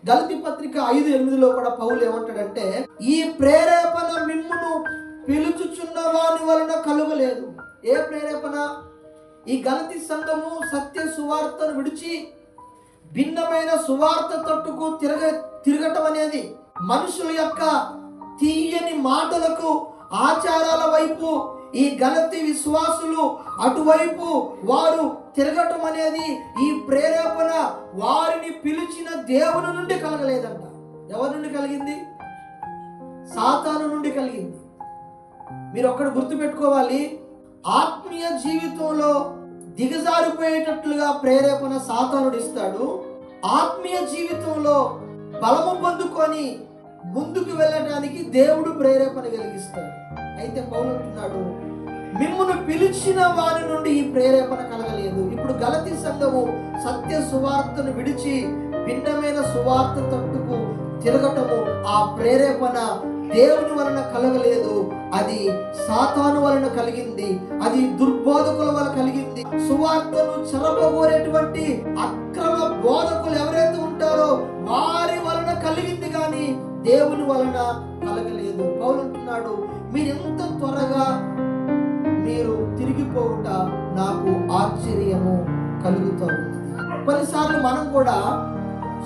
గలతీ పత్రిక 5:8 కూడా పౌలు ఏమంటాడంటే, ఈ ప్రేరేపణ మిమ్మును పిలుచుచున్న వాని వలన కలుగలేదు. ఏ ప్రేరేపణ? ఈ గలతీ సంఘము సత్య సువార్తను విడిచి భిన్నమైన సువార్త తట్టుకు తిరగటం అనేది, మనుషుల యొక్క తీయని మాటలకు ఆచారాల వైపు ఈ గలతీ విశ్వాసులు అటువైపు వారు తిరగటం అనేది, ఈ ప్రేరేపణ వారిని పిలిచిన దేవుని నుండి కలగలేదంట. ఎవరి నుండి కలిగింది? సాతాను నుండి కలిగింది. మీరు ఒక్కడు గుర్తుపెట్టుకోవాలి, ఆత్మీయ జీవితంలో దిగజారిపోయేటట్లుగా ప్రేరేపణ సాతానుడు ఇస్తాడు. ఆత్మీయ జీవితంలో బలము పొందుకొని ముందుకు వెళ్ళడానికి దేవుడు ప్రేరేపణ కలిగిస్తాడు. అయితే పౌలు అంటున్నాడు, మిమ్మును పిలిచిన వారి నుండి ఈ ప్రేరేపణ కలగలేదు. ఇప్పుడు గలతీ సంఘము సత్య సువార్తను విడిచి భిన్నమైన సువార్త తట్టుకు తిరగటము, ఆ ప్రేరేపణ దేవుని వలన కలగలేదు, అది సాతాను వలన కలిగింది, అది దుర్బోధకుల వలన కలిగింది. సువార్తను చెరపగోరేటువంటి అక్రమ బోధకులు ఎవరైతే ఉంటారో వారి వలన కలిగింది, కానీ దేవుని వలన కలగలేదు. పౌలు అంటున్నాడు, మీరెంత త్వరగా మీరు తిరిగిపోవుట నాకు ఆశ్చర్యము కలుగుతూ ఉంది. కొన్నిసార్లు మనం కూడా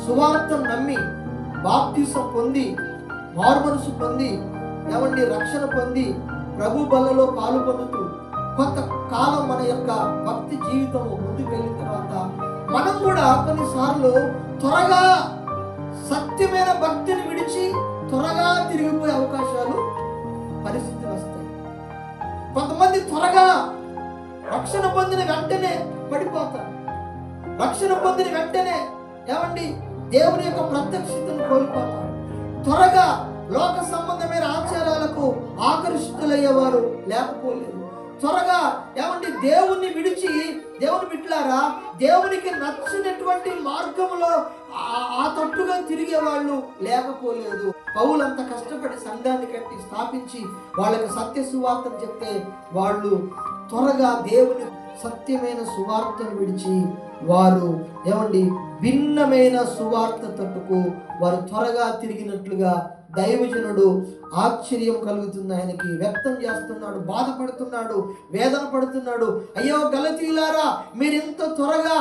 సువార్తను నమ్మి బాప్తిసం పొంది మారుమనసు పొంది రక్షణ పొంది ప్రభు బలలో పాలు పొందుతూ కొంత కాలం మన యొక్క భక్తి జీవితము ముందుకు వెళ్ళిన తర్వాత మనం కూడా కొన్నిసార్లు త్వరగా సత్యమైన భక్తిని విడిచి త్వరగా తిరిగిపోయే అవకాశాలు పరిస్థితులు వస్తాయి. కొంతమంది త్వరగా రక్షణ పొందిన వెంటనే పడిపోతారు. రక్షణ పొందిన వెంటనే దేవుని యొక్క ప్రత్యక్షతను కోల్పోతారు. త్వరగా లోక సంబంధమైన ఆచారాలకు ఆకర్షితులయ్యేవారు లేకపోలేదు. త్వరగా దేవుణ్ణి విడిచి, దేవుని బిడ్డలారా, దేవునికి నచ్చినటువంటి మార్గంలో ఆ తట్టుగా తిరిగే వాళ్ళు లేకపోలేదు. పౌలు అంత కష్టపడి సంఘాన్ని కట్టి స్థాపించి వాళ్ళకి సత్య సువార్తను చెప్తే వాళ్ళు త్వరగా దేవుని సత్యమైన సువార్తను విడిచి వారు భిన్నమైన సువార్త తట్టుకు వారు త్వరగా తిరిగినట్లుగా దైవజనుడు ఆశ్చర్యం కలుగుతుంది, ఆయనకి వ్యక్తం చేస్తున్నాడు, బాధపడుతున్నాడు, వేదన పడుతున్నాడు. అయ్యో గలతీయులారా, మీరు ఇంత త్వరగా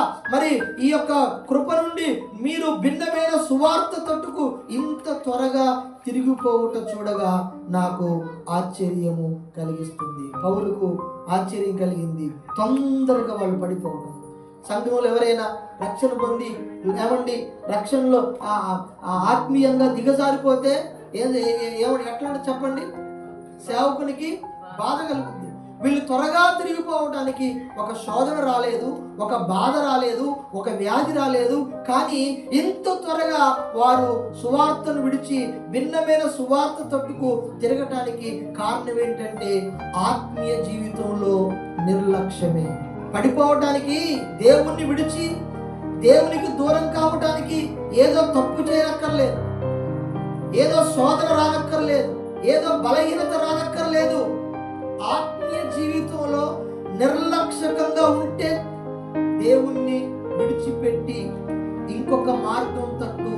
ఈ యొక్క కృప నుండి మీరు భిన్నమైన సువార్త తట్టుకు ఇంత త్వరగా తిరిగిపోవుట చూడగా నాకు ఆశ్చర్యము కలిగిస్తుంది. పౌలుకు ఆశ్చర్యం కలిగింది, తొందరగా వాళ్ళు పడిపోవడం. సంఘంలో ఎవరైనా రక్షణ పొంది రక్షణలో ఆత్మీయంగా దిగజారిపోతే ఎట్లా చెప్పండి? సేవకునికి బాధ కలుగుతుంది. వీళ్ళు త్వరగా తిరిగిపోవడానికి ఒక శోధన రాలేదు, ఒక బాధ రాలేదు, ఒక వ్యాధి రాలేదు, కానీ ఇంత త్వరగా వారు సువార్తను విడిచి భిన్నమైన సువార్త తట్టుకు తిరగటానికి కారణం ఏంటంటే ఆత్మీయ జీవితంలో నిర్లక్ష్యమే. పడిపోవటానికి, దేవుణ్ణి విడిచి దేవునికి దూరం కావటానికి ఏదో తప్పు చేయనక్కర్లేదు, ఏదో శోధన రానక్కర్లేదు, ఏదో బలహీనత రానక్కర్లేదు. ఆత్మీయ జీవితంలో నిర్లక్ష్యంగా ఉంటే దేవుణ్ణి విడిచిపెట్టి ఇంకొక మార్గం తట్టు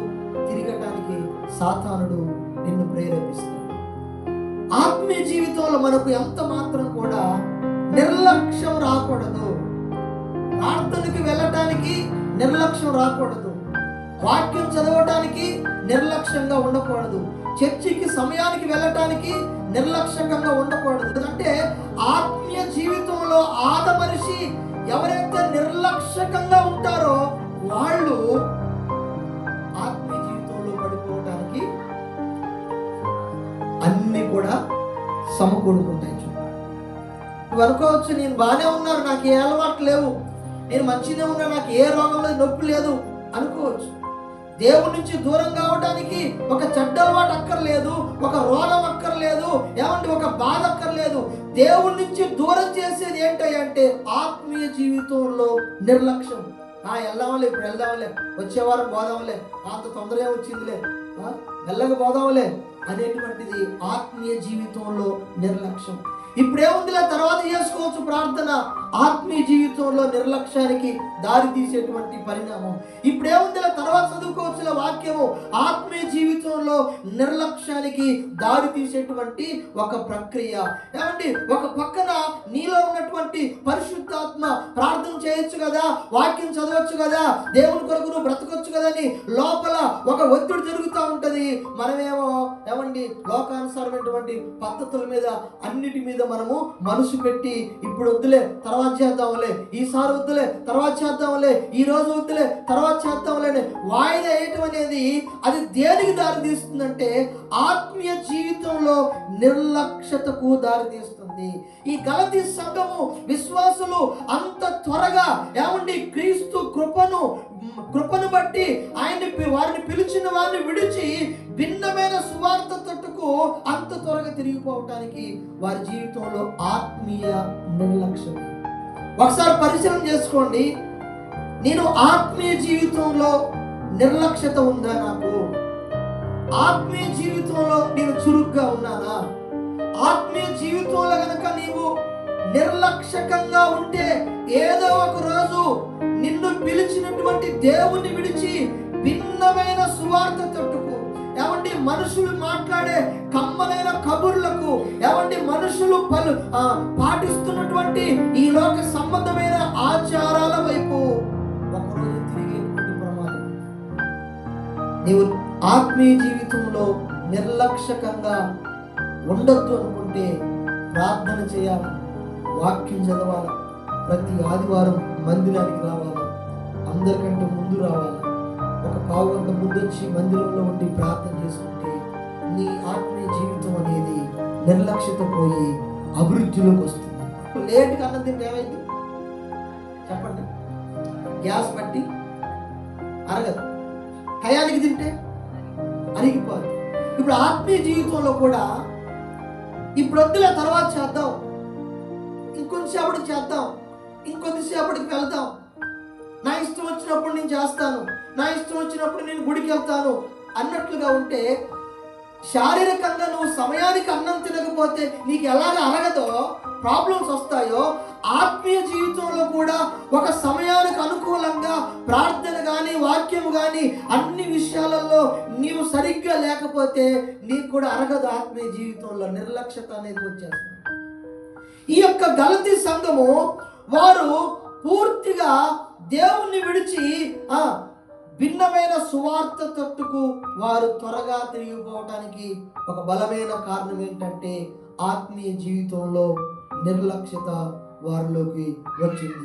తిరగటానికి సాతానుడు నిన్ను ప్రేరేపిస్తాడు. ఆత్మీయ జీవితంలో మనకు ఎంత మాత్రం కూడా నిర్లక్ష్యం రాకూడదు. ప్రార్థనకి వెళ్ళటానికి నిర్లక్ష్యం రాకూడదు. వాక్యం చదవటానికి నిర్లక్ష్యంగా ఉండకూడదు. చర్చికి సమయానికి వెళ్ళటానికి నిర్లక్ష్యంగా ఉండకూడదు. ఎందుకంటే ఆత్మీయ జీవితంలో ఆదమరిచి ఎవరైతే నిర్లక్ష్యంగా ఉంటారో వాళ్ళు ఆత్మీయ జీవితంలో పడిపోవటానికి అన్ని కూడా సమకూడుకుంటాయి. నువ్వు అనుకోవచ్చు, నేను బాగానే ఉన్నాను, నాకు ఏ అలవాట్లు లేవు, నేను మంచిగా ఉన్నా, నాకు ఏ రోగం లేదు, నొప్పి లేదు అనుకోవచ్చు. దేవుడి నుంచి దూరం కావడానికి ఒక చెడ్డ అలవాటు అక్కర్లేదు, ఒక రోగం అక్కర్లేదు, ఒక బాధ అక్కర్లేదు. దేవుడి నుంచి దూరం చేసేది ఏంటంటే ఆత్మీయ జీవితంలో నిర్లక్ష్యం. వెళ్దాంలే, ఇప్పుడు వెళ్దాంలే, వచ్చే వారం పోదాంలే, అంత తొందరగా వచ్చిందిలే, వెళ్ళక పోదాంలే అనేటువంటిది ఆత్మీయ జీవితంలో నిర్లక్ష్యం. ఇప్పుడేముందిలే తర్వాత చేసుకోవచ్చు ప్రార్థన, ఆత్మీయ జీవితంలో నిర్లక్ష్యానికి దారి తీసేటువంటి పరిణామం. ఇప్పుడేముందిలే తర్వాత చదువుకోవచ్చులే వాక్యము, ఆత్మీయ జీవితంలో నిర్లక్ష్యానికి దారి తీసేటువంటి ఒక ప్రక్రియ. ఏమండి, ఒక పక్కన నీలో ఉన్నటువంటి పరిశుద్ధాత్మ ప్రార్థన చేయొచ్చు కదా, వాక్యం చదవచ్చు కదా, దేవుని కొరకు నువ్వు బ్రతకొచ్చు కదా అని లోపల ఒక ఒత్తిడి జరుగుతూ ఉంటది. మనమేమో ఏమండి లోకానుసారమైనటువంటి పద్ధతుల మీద అన్నిటి మీద మనము మనసు పెట్టి ఇప్పుడు వద్దులే తర్వాత చేద్దాంలే, ఈసారి వద్దులే తర్వాత చేద్దాంలే, ఈ రోజు వద్దులే తర్వాత చేద్దాంలే వాయిదా వేయటం అనేది అది దేనికి దారి తీస్తుందంటే ఆత్మీయ జీవితంలో నిర్లక్ష్యతకు దారి తీస్తుంది. ఈ గలతీ సంఘము విశ్వాసులు అంత త్వరగా ఏమండి క్రీస్తు కృపను బట్టి వారిని పిలిచిన వారిని విడిచి భిన్నమైన సువార్త తట్టుకు అంత త్వరగా తిరిగిపోవటానికి వారి జీవితంలో ఆత్మీయ నిర్లక్ష్యం. ఒకసారి పరిశీలన చేసుకోండి, నేను ఆత్మీయ జీవితంలో నిర్లక్ష్యత ఉందా? నాకు ఆత్మీయ జీవితంలో నేను చురుగ్గా ఉన్నానా? ఆత్మీయ జీవితంలో గనక నీవు నిర్లక్ష్యకంగా ఉంటే ఏదో ఒక రోజు నిన్ను పిలిచినటువంటి దేవుణ్ణి విడిచి భిన్నమైన సువార్త తట్టుకు, ఏమంటే మనుషులు మాట్లాడే కమ్మలైన కబుర్లకు, ఏమంటే మనుషులు పాటిస్తున్నటువంటి ఈ లోక సంబంధమైన ఆచారాల వైపు ఒకరోజు తిరిగేటువంటి ప్రమాదం. నీవు ఆత్మీయ జీవితంలో నిర్లక్ష్యకంగా ఉండొద్దు అనుకుంటే ప్రార్థన చేయాలి, వాక్యం చదవాలి, ప్రతి ఆదివారం మందిరానికి రావాలి, అందరికంటే ముందు రావాలి, ఒక పావు గంట ముందు వచ్చి మందిరంలో ఉండి ప్రార్థన చేసుకుంటే నీ ఆత్మీయ జీవితం అనేది నిర్లక్ష్యత పోయి అభివృద్ధిలోకి వస్తుంది. లేట్గా అన్నం తింటే ఏమైంది చెప్పండి? గ్యాస్ బట్టి అరగదు, టయానికి తింటే అరిగిపోదు. ఇప్పుడు ఆత్మీయ జీవితంలో కూడా ఇప్పుడు వద్దులే తర్వాత చేద్దాం, ఇంకొంచెంసేపటికి చేద్దాం, ఇంకొద్దిసేపటికి వెళ్దాం, నా ఇష్టం వచ్చినప్పుడు నేను చేస్తాను, నా ఇష్టం వచ్చినప్పుడు నేను గుడికి వెళ్తాను అన్నట్లుగా ఉంటే శారీరకంగా నువ్వు సమయానికి అన్నం తినకపోతే నీకు ఎలాగ అరగదో, ప్రాబ్లమ్స్ వస్తాయో, ఆత్మీయ జీవితంలో కూడా ఒక సమయానికి అనుకూలంగా ప్రార్థన కానీ వాక్యము కానీ అన్ని విషయాలలో నీవు సరిగ్గా లేకపోతే నీకు కూడా అరగదు. ఆత్మీయ జీవితంలో నిర్లక్ష్యత అనేది వచ్చేస్తుంది. ఈ యొక్క గలతీ సంఘము వారు పూర్తిగా దేవుణ్ణి విడిచి భిన్నమైన సువార్త తట్టుకు వారు త్వరగా తిరిగిపోవడానికి ఒక బలమైన కారణం ఏంటంటే ఆత్మీయ జీవితంలో నిర్లక్ష్యత వారిలోకి వచ్చింది.